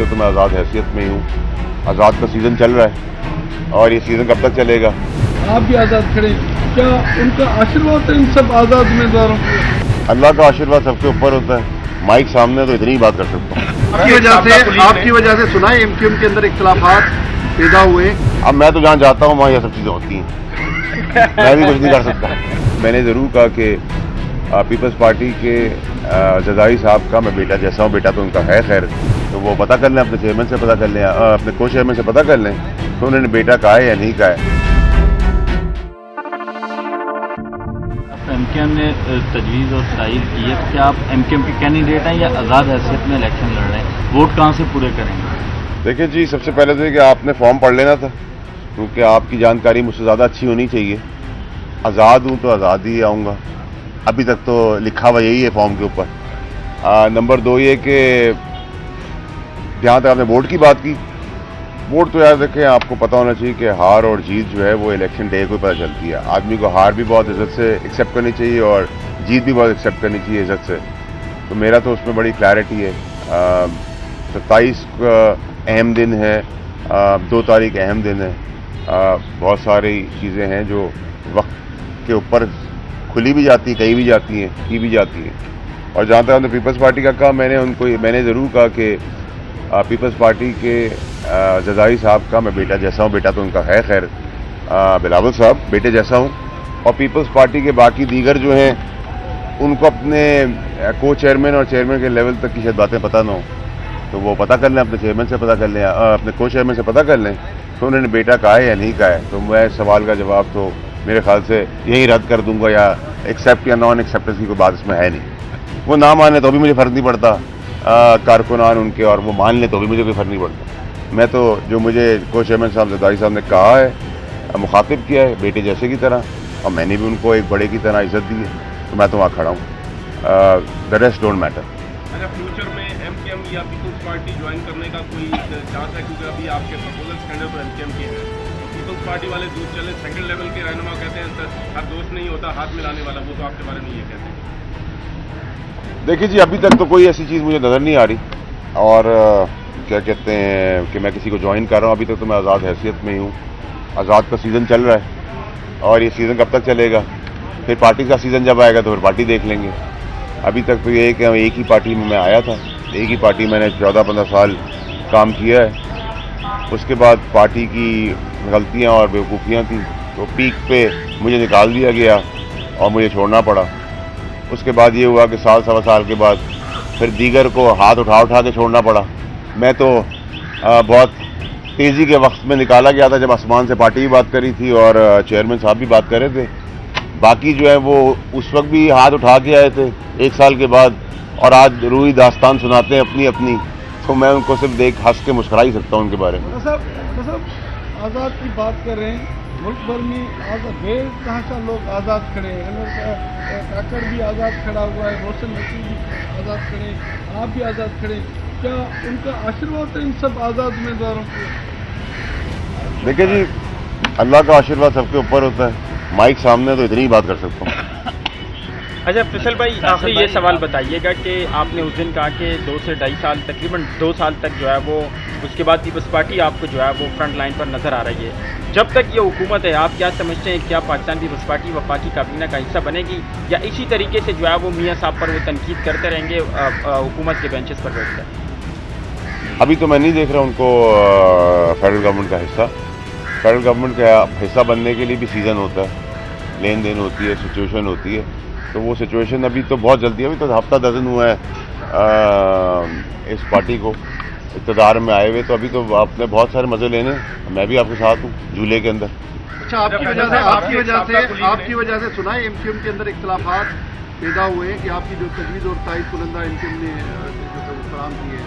तक तो मैं आज़ाद हैसियत में ही हूँ। आज़ाद का सीज़न चल रहा है और ये सीज़न कब तक चलेगा? आप भी आज़ाद खड़े, क्या उनका आशीर्वाद है इन सब आज़ाद उम्मीदवारों को? अल्लाह का आशीर्वाद सबके ऊपर होता है। माइक सामने तो इतनी ही बात कर सकता हूँ। आपकी वजह से सुना है एमक्यूएम के अंदर इख्तिलाफात पैदा हुए। अब मैं तो जहाँ जाता हूँ वहाँ ये सब चीज़ें होती हैं, मैं भी कुछ नहीं कर सकता। मैंने ज़रूर कहा कि पीपल्स पार्टी के जजाई साहब का मैं बेटा जैसा हूँ, बेटा तो उनका है खैर, तो वो पता कर लें, अपने चेयरमैन से पता कर लें, अपने को चेयरमैन से पता कर लें तो उन्होंने बेटा कहा है या नहीं कहा है। एमकेएम ने तजवीज़ और तायीद की है, क्या आप एमकेएम के कैंडिडेट हैं या आज़ाद हैसियत में इलेक्शन लड़ रहे हैं? वोट कहाँ से पूरे करेंगे? देखिए जी, सबसे पहले तो ये कि आपने फॉर्म पढ़ लेना था, क्योंकि आपकी जानकारी मुझसे ज़्यादा अच्छी होनी चाहिए। आज़ाद हूँ तो आज़ाद ही आऊँगा, अभी तक तो लिखा हुआ यही है फॉर्म के ऊपर। नंबर 2 ये कि जहाँ तक आपने वोट की बात की, वोट तो यार देखें, आपको पता होना चाहिए कि हार और जीत जो है वो इलेक्शन डे को पता चलती है। आदमी को हार भी बहुत इज्जत से एक्सेप्ट करनी चाहिए और जीत भी बहुत एक्सेप्ट करनी चाहिए इज्जत से। तो मेरा तो उसमें बड़ी क्लैरिटी है। 27 अहम दिन है, 2 तारीख अहम दिन है। बहुत सारी चीज़ें हैं जो वक्त के ऊपर खुली भी जाती हैं, कही भी जाती हैं, की भी जाती हैं। और जहाँ तक हमने पीपल्स पार्टी का कहा, मैंने ज़रूर कहा कि पीपल्स पार्टी के जजाई साहब का मैं बेटा जैसा हूँ, बेटा तो उनका है खैर, बिलावल साहब बेटे जैसा हूँ। और पीपल्स पार्टी के बाकी दीगर जो हैं उनको अपने को चेयरमैन और चेयरमैन के लेवल तक की शायद बातें पता ना हो, तो वो पता कर लें, अपने चेयरमैन से पता कर लें, अपने को चेयरमैन से पता कर लें तो उन्होंने बेटा कहा है या नहीं कहा है। तो मैं सवाल का जवाब तो मेरे ख्याल से यही रद्द कर दूंगा, या एक्सेप्ट या नॉन एक्सेप्टेंस की कोई बात इसमें है नहीं। वो ना माने तो भी मुझे फ़र्क नहीं पड़ता, कारकुनान उनके, और वो मान ले तो भी मुझे कोई फ़र्क नहीं पड़ता। मैं तो जो मुझे को चेयरमैन साहब जदाई साहब ने कहा है, मुखातिब किया है बेटे जैसे की तरह, और मैंने भी उनको एक बड़े की तरह इज्जत दी है, तो मैं तो वहाँ खड़ा हूँ। The rest don't matter. अच्छा, फ्यूचर में एमकेएम या पीपल्स पार्टी ज्वाइन करने का कोई चांस है? क्योंकि अभी आपके प्रपोजल स्टैंडर्ड पर एमकेएम के हैं, पीपल्स पार्टी वाले दूर चले, सेकंड लेवल के रहनुमा कहते हैं सर हर दोस्त नहीं होता हाथ मिलाने वाला, वो तो आपके बारे में ये कहते हैं। देखिए जी, अभी तक तो कोई ऐसी चीज़ मुझे नज़र नहीं आ रही, और क्या कहते हैं कि मैं किसी को ज्वाइन कर रहा हूँ। अभी तक तो मैं आज़ाद हैसियत में ही हूँ। आज़ाद का सीज़न चल रहा है और ये सीज़न कब तक चलेगा? फिर पार्टी का सीज़न जब आएगा तो फिर पार्टी देख लेंगे। अभी तक तो ये है कि एक ही पार्टी में मैं आया था, एक ही पार्टी मैंने 14-15 साल काम किया है। उसके बाद पार्टी की गलतियाँ और बेवकूफ़ियाँ थी, तो पीक पे मुझे निकाल दिया गया और मुझे छोड़ना पड़ा। उसके बाद ये हुआ कि साल सवा साल के बाद फिर दीगर को हाथ उठा के छोड़ना पड़ा। मैं तो बहुत तेज़ी के वक्त में निकाला गया था जब आसमान से पार्टी भी बात करी थी और चेयरमैन साहब भी बात कर रहे थे। बाकी जो है वो उस वक्त भी हाथ उठा के आए थे 1 साल के बाद, और आज रूई दास्तान सुनाते हैं अपनी अपनी, तो मैं उनको सिर्फ देख हंस के मुस्कुरा ही सकता हूँ उनके बारे में। मतलब आज़ाद की बात कर रहे हैं, मुल्क भर में बेतहाशा लोग आज़ाद खड़े हैं। काकड़ भी आज़ाद खड़ा हुआ है, रोशन नसीब भी आज़ाद खड़े हैं, आप भी आज़ाद खड़े, क्या उनका आशीर्वाद है इन सब आज़ाद उम्मीदवारों को? देखिए जी, अल्लाह का आशीर्वाद सबके ऊपर होता है। माइक सामने तो इतनी ही बात कर सकता हूँ। अच्छा फैसल भाई, आखिरी ये सवाल बताइएगा कि आपने उस दिन कहा कि 2 से 2.5 साल, तकरीबन 2 साल तक जो है वो, उसके बाद पीपल्स पार्टी आपको जो है वो फ्रंट लाइन पर नज़र आ रही है। जब तक ये हुकूमत है, आप क्या समझते हैं, क्या पाकिस्तान पीपल्स पार्टी वफाकी काबीना का हिस्सा बनेगी, या इसी तरीके से जो है वो मियाँ साहब पर वो तनकीद करते रहेंगे हुकूमत के बेंचेस पर बैठकर? अभी तो मैं नहीं देख रहा उनको फेडरल गवर्नमेंट का हिस्सा। फेडरल गवर्नमेंट का हिस्सा बनने के लिए भी सीज़न होता है, लेन देन होती है, सिचुएशन होती है। तो वो सिचुएशन अभी तो बहुत जल्दी, अभी तो हफ्ता दर्जन हुआ है इस पार्टी को इक़्तिदार में आए हुए, तो अभी तो आपने बहुत सारे मज़े लेने। मैं भी आपके साथ हूँ झूले के अंदर। अच्छा, आपकी वजह से सुना है एमक्यूएम के अंदर इख्तिलाफात पैदा हुए हैं कि आपकी जो तजवीज़ और तायीद कुलंदा एमक्यूएम ने फराहम की है,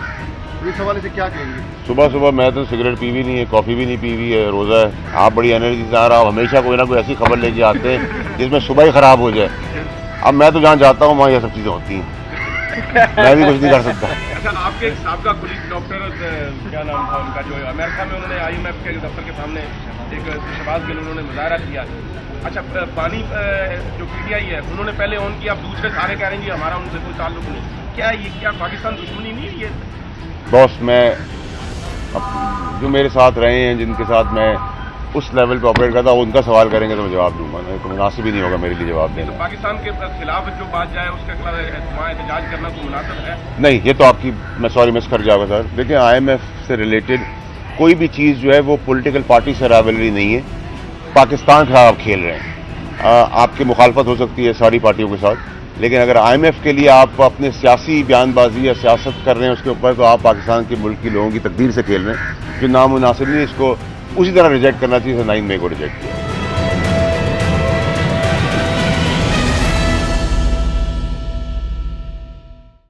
तो इस हवाले से क्या कहेंगे? सुबह सुबह मैं तो सिगरेट पी भी नहीं है, कॉफ़ी भी नहीं पी हुई है, रोज़ा है। आप बड़ी एनर्जी से आ रहा हो, हमेशा कोई ना कोई ऐसी खबर लेके आते हैं जिसमें सुबह ही ख़राब हो जाए। अब मैं तो जहाँ जाता हूँ वहाँ ये सब चीज़ें होती हैं, मैं भी कुछ नहीं कर सकता। अच्छा, आपके एक साहब का कुलीग डॉक्टर क्या नाम था उनका, जो अमेरिका में उन्होंने IMF के दफ्तर के सामने एक शहबाज गिल उन्होंने मुजाहरा किया। अच्छा, पानी जो PTI है उन्होंने पहले ऑन किया, अब दूसरे सारे कह रहे हैं हमारा उनसे कोई ताल्लुक नहीं। क्या ये, क्या पाकिस्तान दुश्मनी नहीं है ये? बॉस, मैं अब जो मेरे साथ रहे हैं, जिनके साथ मैं उस लेवल पे ऑपरेट करता हूँ, उनका सवाल करेंगे तो मैं जवाब दूंगा, नहीं तो मुनासिब ही नहीं होगा मेरे लिए जवाब तो देना। पाकिस्तान के खिलाफ जो बात जाए उसके खिलाफ वहाँ एहतजाज करना कोई मुनासिब है? नहीं, ये तो आपकी, मैं सॉरी मिस कर जाऊंगा सर। देखिए, IMF से रिलेटेड कोई भी चीज़ जो है वो पॉलिटिकल पार्टी से राइवलरी नहीं है। पाकिस्तान के खिलाफ आप खेल रहे हैं। आपकी मुखालफत हो सकती है सारी पार्टियों के साथ, लेकिन अगर IMF के लिए आप अपने सियासी बयानबाजी या सियासत कर रहे हैं उसके ऊपर, तो आप पाकिस्तान के मुल्क के लोगों की तकदीर से खेल रहे हैं, जो नामुनासिब नहीं। इसको उसी तरह रिजेक्ट करना चाहिए, 9 मई को रिजेक्ट किया।